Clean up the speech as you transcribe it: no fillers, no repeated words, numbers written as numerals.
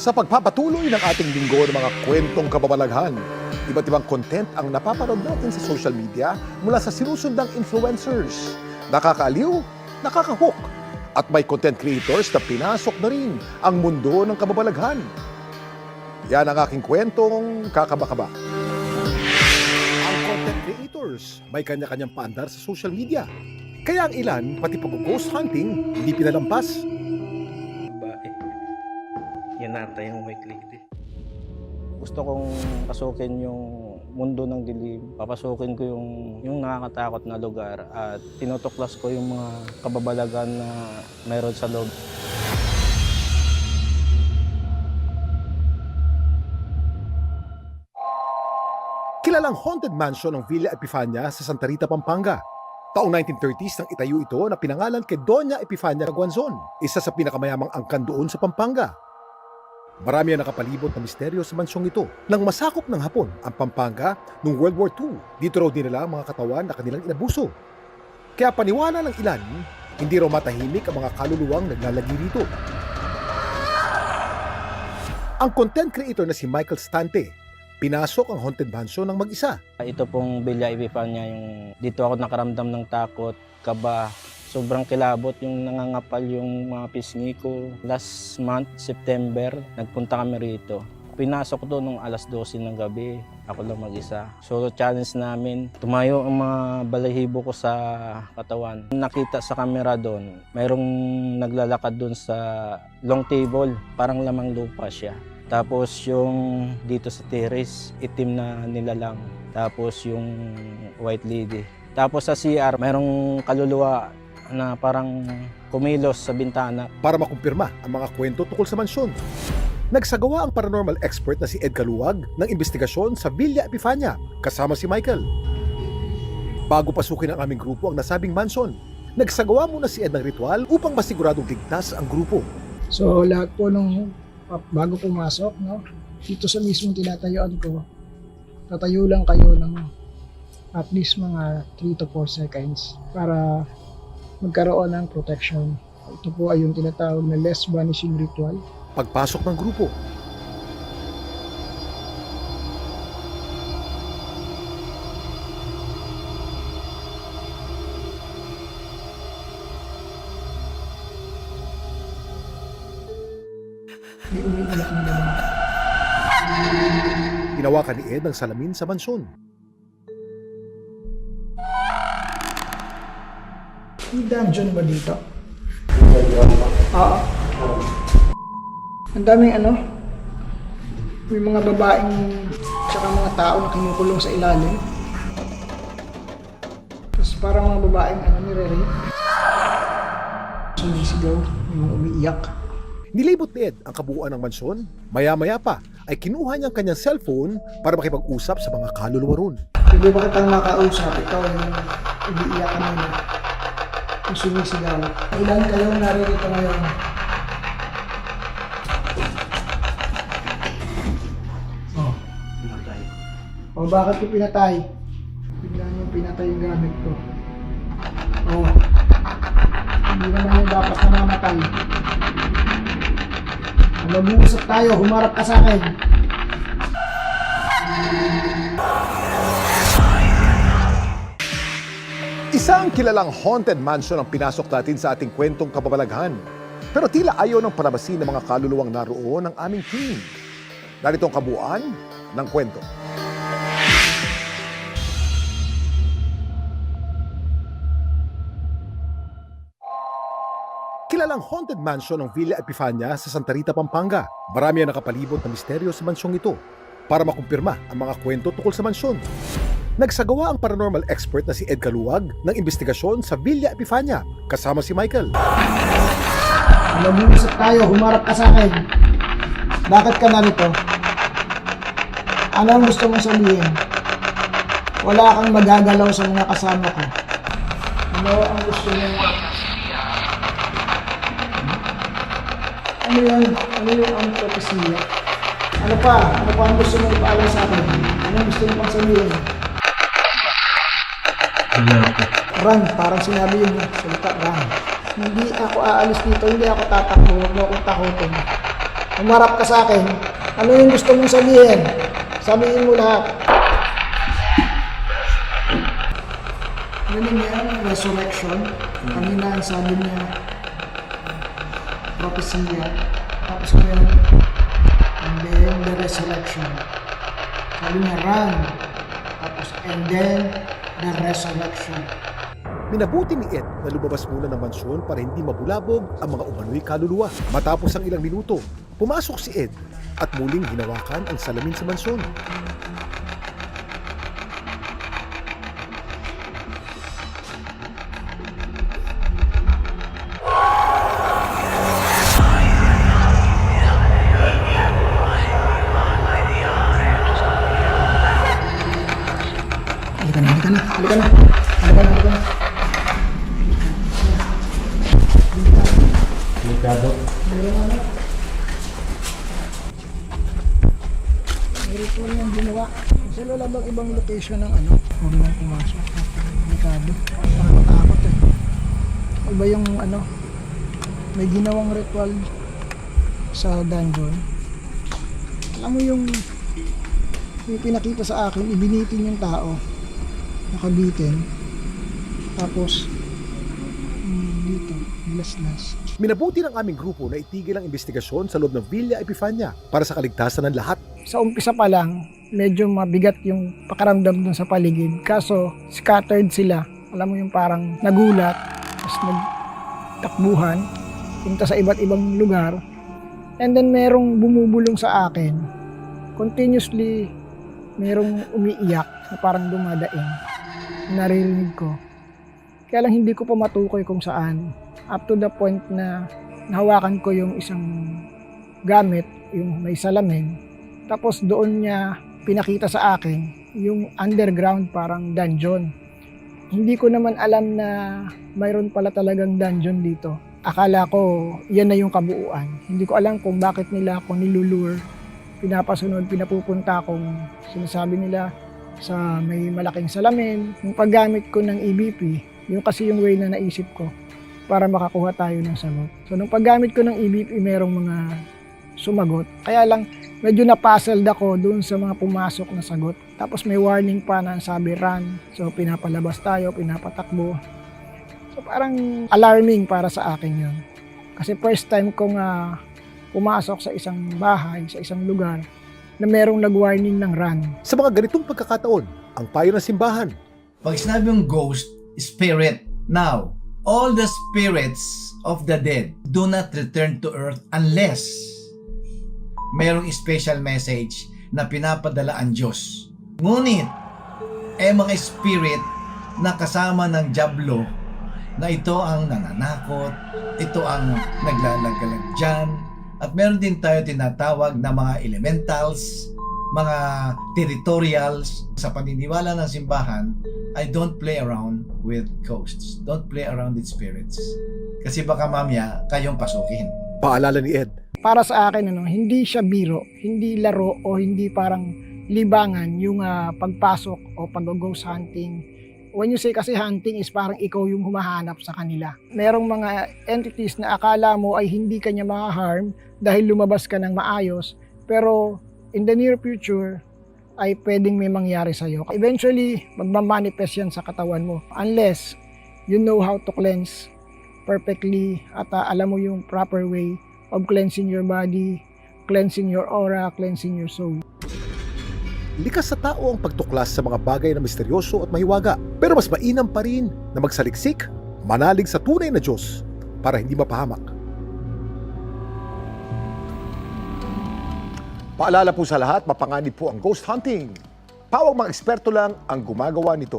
Sa pagpapatuloy ng ating linggo ng mga kwentong kababalaghan, iba't ibang content ang napapanood natin sa social media mula sa sinusundang influencers. Nakakaaliw, nakakahook, at may content creators na pinasok na rin ang mundo ng kababalaghan. Yan ang aking kwentong kakabakaba. Ang content creators may kanya-kanyang paandar sa social media. Kaya ang ilan, pati pag-ghost hunting, hindi pinalampas. Babae. Yan ata yung may click eh. Gusto kong pasukin yung mundo ng dilim. Papasukin ko yung nakakatakot na lugar at tinutuklas ko yung mga kababalagan na mayroon sa loob. Kilalang haunted mansion ng Villa Epifania sa Santa Rita, Pampanga. Taong 1930s nang itayo ito na pinangalan kay Doña Epifania Guanzon, isa sa pinakamayamang angkan doon sa Pampanga. Marami ang nakapalibot na misteryo sa mansyong ito. Nang masakop ng Hapon ang Pampanga noong World War II, dito raw dinala ang mga katawan na kanilang inabuso. Kaya paniwala ng ilan, hindi raw matahimik ang mga kaluluwang naglalagi rito. Ang content creator na si Michael Stante, pinasok ang haunted mansion ng mag-isa. Ito pong Villa Epifania, yung dito ako nakaramdam ng takot, kaba, sobrang kilabot, yung nangangapal yung mga pisngi ko. Last month, September, nagpunta kami rito. Pinasok to nung alas 12 ng gabi. Ako lang mag-isa. So challenge namin, tumayo ang mga balahibo ko sa katawan. Nakita sa camera doon, mayroong naglalakad doon sa long table, parang lamang lupa siya. Tapos yung dito sa terrace, itim na nilalang. Tapos yung white lady. Tapos sa CR, mayroong kaluluwa na parang kumilos sa bintana. Para makumpirma ang mga kwento tungkol sa mansyon, nagsagawa ang paranormal expert na si Ed Caluwag ng investigasyon sa Villa Epifania kasama si Michael. Bago pasukin ang aming grupo ang nasabing mansion, nagsagawa muna si Ed ng ritual upang masiguradong ligtas ang grupo. So lahat po nung bago pumasok, no, dito sa mismong tinatayuan ko, tatayo lang kayo ng at least mga 3 to 4 seconds para magkaroon ng protection. Ito po ay yung tinatawag na less vanishing ritual. Pagpasok ng grupo, May umiiyak na naman. hinawakan ni Ed ang salamin sa mansyon. May dungeon ba dito? Oo. Ang daming may mga babaeng tsaka mga tao na kumukulong sa ilalim. Tapos parang mga babaeng nire-rape. Sumisigaw, may mga umiiyak. Nilibot ni Ed ang kabuuan ng mansyon. Maya-maya pa ay kinuha niya ang kanyang cellphone para makipag-usap sa mga kaluluwa ron. Pwede ba kitang makausap? Ikaw yung umiiyak kanina. Yung sumisigaw. Ilan kayong naririto ngayon? O bakit ko pinatay? Bigla niyong pinatay yung gamit ko. Hindi naman yung dapat na mamatay. Mag-uusap tayo, humarap ka sa akin. Isang kilalang haunted mansion ang pinasok natin sa ating kwentong kababalaghan. Pero tila ayaw ng palabasin ng mga kaluluwang naroon ng aming team. Narito ang kabuuan ng kwento. Kilalang haunted mansion ng Villa Epifania sa Santa Rita, Pampanga. Marami ang nakapalibot na misteryo sa mansyong ito. Para makumpirma ang mga kwento tungkol sa mansyon, nagsagawa ang paranormal expert na si Ed Caluwag ng investigasyon sa Villa Epifania kasama si Michael. Mag-uusap tayo, humarap ka sa akin. Bakit ka narito? Ano ang gusto mong sabihin? Wala kang magagalaw sa mga kasama ko. Ano ang gusto mong... Ano yung ang propesya? Ano pa ang gusto mong ipaalam sa akin? Ano ang gusto mong pang sabihin? Run, parang sinabi yung salita, run. Hindi ako aalis dito, hindi ako tatakbo, huwag mo akong takutin. Umarap ka sa akin. Ano yung gusto mong sabihin? Sabihin mo lahat. Ganun yan, resurrection. Kanina ang sabi niya, propesya. Tapos ngayon, and then the resurrection. Sabi niya, run. Tapos, and then the resurrection. Minabuti ni Ed na lumabas muna ng mansyon para hindi mabulabog ang mga umano'y kaluluwa. Matapos ang ilang minuto, pumasok si Ed at muling hinawakan ang salamin sa mansyon. Halika na. Delikado. Meron po niyang ginawa. Kasi wala bang ibang location ng huwag nang pumasok. Delikado. Parang matakot eh. Iba yung may ginawang ritual sa dungeon. Alam mo yung pinakita sa akin, ibinitin yung tao. Nakabitin. Tapos, dito, laslas. Minabuti ng aming grupo na itigil ang investigasyon sa loob ng Villa Epifania para sa kaligtasan ng lahat. Sa umpisa pa lang, medyo mabigat yung pakaramdam dun sa paligid. Kaso, scattered sila. Alam mo yung parang nagulat, tapos nagtakbuhan, punta sa iba't ibang lugar. And then merong bumubulong sa akin. Continuously, merong umiiyak na parang dumadaing. Naririnig ko. Kaya lang hindi ko pa matukoy kung saan. Up to the point na nahawakan ko yung isang gamit, yung may salamin. Tapos doon niya pinakita sa akin yung underground parang dungeon. Hindi ko naman alam na mayroon pala talagang dungeon dito. Akala ko yan na yung kabuuan. Hindi ko alam kung bakit nila ako nilulure. Pinapasunod, pinapupunta kung sinasabi nila sa may malaking salamin. Yung paggamit ko ng EBP, yung kasi yung way na naisip ko para makakuha tayo ng sagot. So nung paggamit ko ng EBP, merong mga sumagot. Kaya lang medyo na-puzzled ako dun sa mga pumasok na sagot. Tapos may warning pa na sabi run. So pinapalabas tayo, pinapatakbo. So parang alarming para sa akin yun. Kasi first time kong pumasok sa isang bahay, sa isang lugar na merong nag-warning ng run. Sa mga ganitong pagkakataon, ang payo ng simbahan, Pag sinabi yung ghost, spirit. Now, all the spirits of the dead do not return to earth unless merong special message na pinapadala ang Diyos. Ngunit, mga spirit na kasama ng Diablo na ito ang nananakot, ito ang naglalagalag dyan, at meron din tayo tinatawag na mga elementals, mga territorials. Sa paniniwala ng simbahan, I don't play around with ghosts. Don't play around with spirits. Kasi baka mamaya kayong pasukin. paalala ni Ed. Para sa akin, hindi siya biro, hindi laro o hindi parang libangan yung pagpasok o pag-ghost hunting. When you say kasi hunting is parang ikaw yung humahanap sa kanila. Merong mga entities na akala mo ay hindi kanya ma-harm dahil lumabas ka ng maayos, pero in the near future ay pwedeng may mangyari sa'yo. Eventually, magmamanifest yan sa katawan mo unless you know how to cleanse perfectly at alam mo yung proper way of cleansing your body, cleansing your aura, cleansing your soul. Likas sa tao ang pagtuklas sa mga bagay na misteryoso at mahiwaga. Pero mas mainam pa rin na magsaliksik, manalig sa tunay na Diyos para hindi mapahamak. Paalala po sa lahat, mapanganib po ang ghost hunting. Pawang mga eksperto lang ang gumagawa nito.